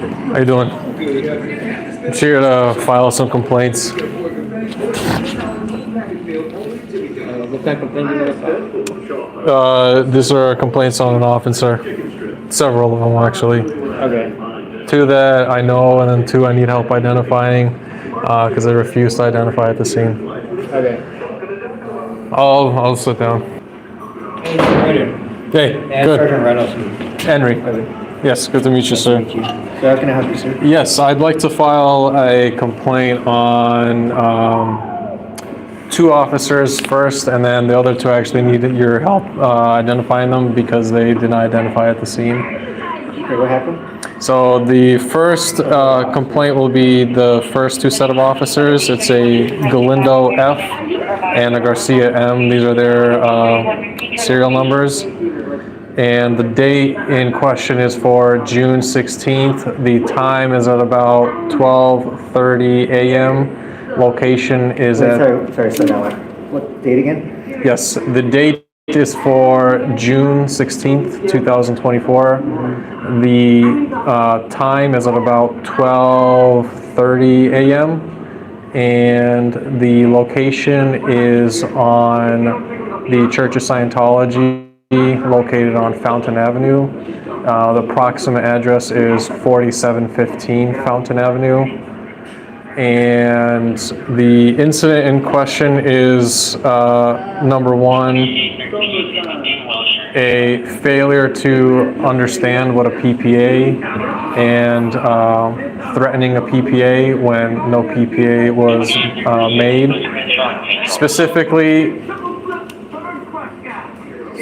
How you doing? I'm here to file some complaints. What kind of complaint do you want to file? These are complaints on an officer. Several of them, actually. Okay. 2 that I know, and then 2 I need help identifying because they refused to identify at the scene. Okay. I'll sit down. Hey, And good. Sergeant Reynolds. Henry. Okay. Yes, good to meet you, sir. Thank you. So how can I help you, sir? Yes, I'd like to file a complaint on 2 officers first, and then the other 2 actually need your help identifying them because they did not identify at the scene. Okay, what happened? So the first complaint will be the first 2 set of officers. It's a Galindo F and a Garcia M. These are their serial numbers. And the date in question is for June 16th. The time is at about 12:30 a.m. Location is at... Sorry, slow down. What date again? Yes, the date is for June 16th, 2024. The time is at about 12:30 a.m. And the location is on the Church of Scientology, located on Fountain Avenue. The approximate address is 4715 Fountain Avenue. And the incident in question is number 1, a failure to understand what a PPA and threatening a PPA when no PPA was made. Specifically,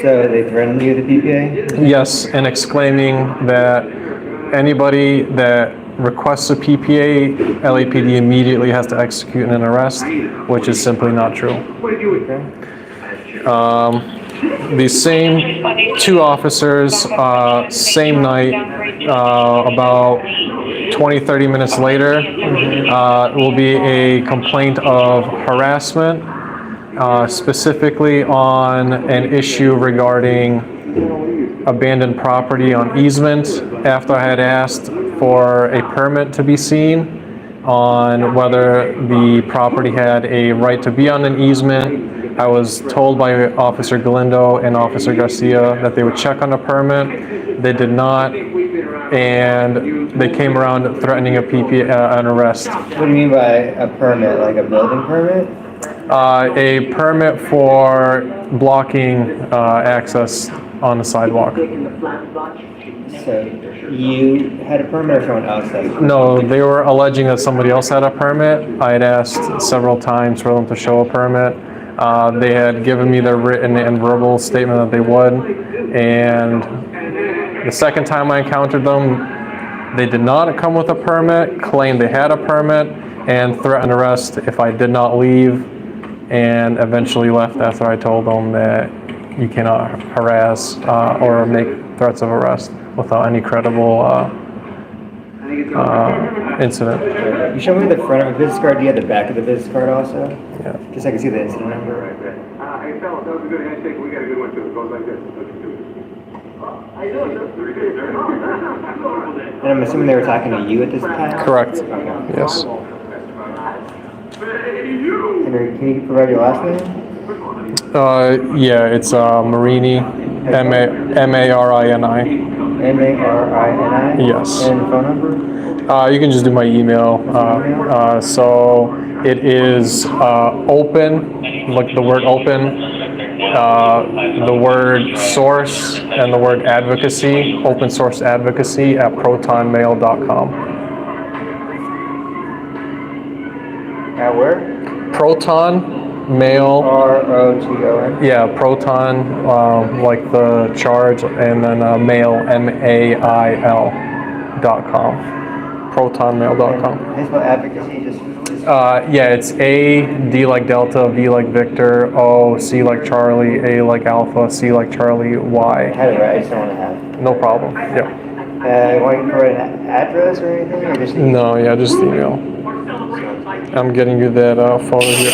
So they threatened you with the PPA? yes, and exclaiming that anybody that requests a PPA, LAPD immediately has to execute an arrest, which is simply not true. Okay. The same 2 officers, same night, about 20-30 minutes later, will be a complaint of harassment, specifically on an issue regarding abandoned property on easement, after I had asked for a permit to be seen on whether the property had a right to be on an easement. I was told by Officer Galindo and Officer Garcia that they would check on the permit. They did not, and they came around threatening a an arrest. What do you mean by a permit? Like a building permit? A permit for blocking access on the sidewalk. So you had a permit or someone else had a permit? No, they were alleging that somebody else had a permit. I had asked several times for them to show a permit. They had given me their written and verbal statement that they would. And the second time I encountered them, they did not come with a permit, claimed they had a permit, and threatened arrest if I did not leave, and eventually left after I told them that you cannot harass or make threats of arrest without any credible incident. You showed me the front of a business card. Do you have the back of the business card also? Yeah. Just so I can see the incident number. Hey, fellas, that was a good handshake. We got a good one, too. It goes like this. How you doing, sir? And I'm assuming they were talking to you at this time? Correct. Okay. Yes. Henry, can you provide your last name? Yeah, it's Marini, M-A-R-I-N-I. M-A-R-I-N-I? Yes. And phone number? You can just do my email. So it is open, like the word open, the word source, and the word advocacy, open source advocacy at protonmail.com. At where? Proton Mail. R-O-T-O-N? Yeah, proton, like the charge, and then mail, MAIL.com. Protonmail.com. How do you spell advocacy? Just Yeah, it's A, D like Delta, V like Victor, O, C like Charlie, A like Alpha, C like Charlie, I Y. had it right. I just don't want to have it. No problem. Yeah. Want you to provide an address or anything? Or just No, yeah, just email. I'm getting you that photo here.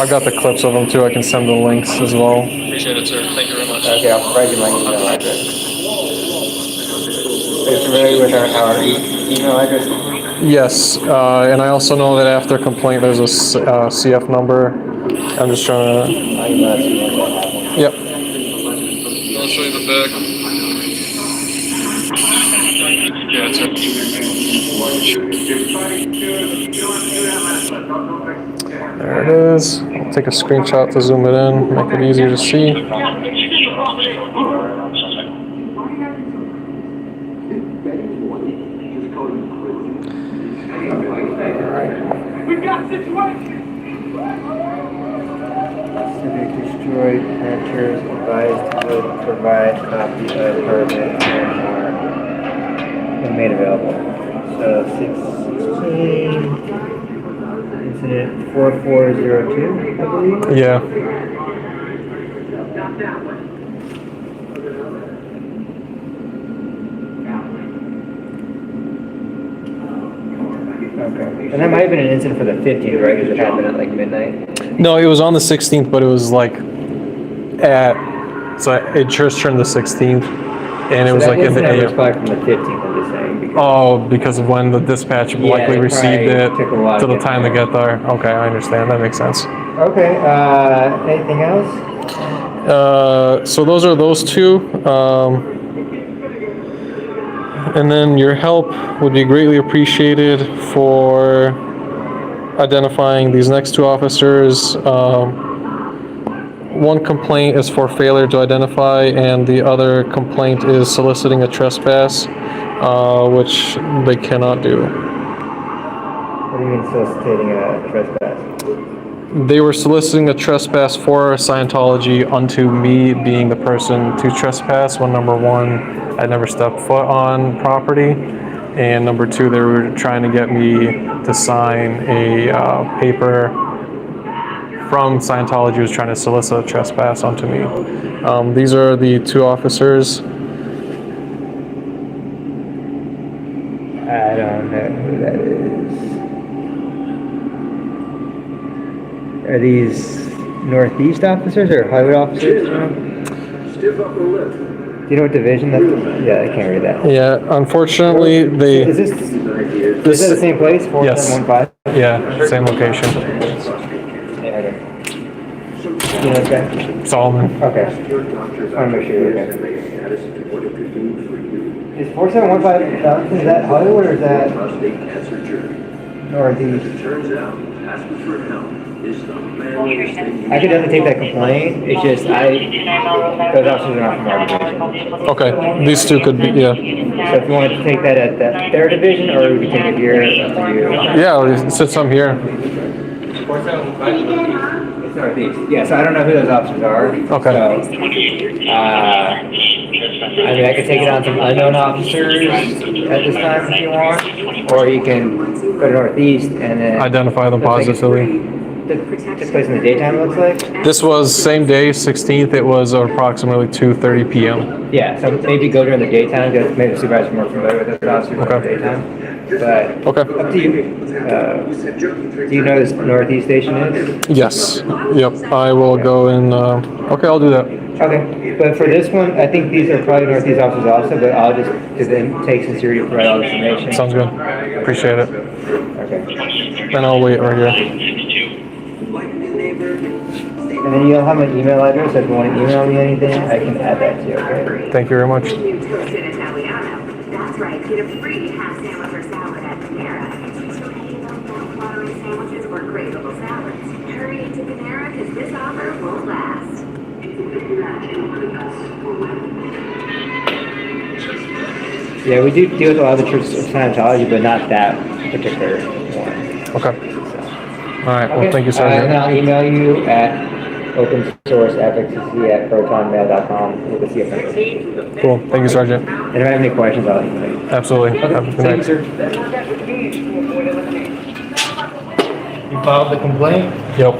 I got the clips of them too. I can send the links as well. Appreciate it, sir. Thank you very much. Okay, I'll provide you my email address. You're familiar with our email address? Yes, and I also know that after complaint, there's a CF number. I'm just trying to. I'll email it to you once I have one. Yep. I'll show you the back. Yeah, it's there it is. I'll take a screenshot to zoom it in, make it easier to see. Civic destroyed printers advised to provide copy of permit and made available. So 616, incident 4402, I believe. Yeah. Okay. And that might have been an incident for the 15th, right? Because it happened at like midnight. No, it was on the 16th, but it was like so it just turned the 16th, and it was like in the AM. AM. Probably from the 15th, I'm just saying. Because of when the dispatch likely received it to the time to get there. Okay, I understand. That makes sense. Okay. Anything else? So those are those two. And then your help would be greatly appreciated for identifying these next two officers. One complaint is for failure to identify, and the other complaint is soliciting a trespass, which they cannot do. What do you mean soliciting a trespass? They were soliciting a trespass for Scientology unto me being the person to trespass when, number one, I never stepped foot on property, and number two, they were trying to get me to sign a paper from Scientology, was trying to solicit a trespass onto me. These are the two officers. I don't know who that is. Are these Northeast officers or Hollywood officers? Stiff upper lip. Do you know what division that's in? Yeah, I can't read that. Yeah, unfortunately, they. Is this the same place? 4715? Yeah, same location. Yeah, okay. You know this guy? Solomon. Okay. I want to make sure you're okay. Is 4715 Fountain, is that Hollywood or is that Northeast? Turns out, asking for help is the man. I could definitely take that complaint. It's just those officers are not from our division. Okay, these two could be, yeah. So if you wanted to take that at their division, or we could take it here, it's up to you. Yeah, since I'm here. It's Northeast. Yeah, so I don't know who those officers are. Okay. So, I mean, I could take it on some unknown officers at this time if you want, or you can go to Northeast and then Identify them positively. This place in the daytime, it looks like. This was same day, 16th. It was approximately 2:30 p.m. Yeah, so maybe go during the daytime, because maybe the supervisor's more familiar with those officers during the daytime. But Okay. up to you. Do you know this Northeast station is? Yes. Yep. I will go and. Okay, I'll do that. Okay, but for this one, I think these are probably Northeast officers also, but I'll just, because it takes sincerity to provide all this information. Sounds good. Appreciate it. Okay. And I'll wait right here. And then you'll have my email address, if you want to email me anything, I can add that to you, okay? Thank you very much. That's right, get a free half sandwich or salad at Panera. Watery sandwiches or great little salads. Hurry into Panera, because this offer won't last. Yeah, we do deal with a lot of the churches of Scientology, but not that particular one. Okay. All right. Well, thank you, Sergeant. And I'll email you at opensourceadvocacy@protonmail.com with the CF number. Cool. Thank you, Sergeant. And if I have any questions, I'll email you. Absolutely. Have a Okay, good thank you, night. sir. You filed the complaint? Yep.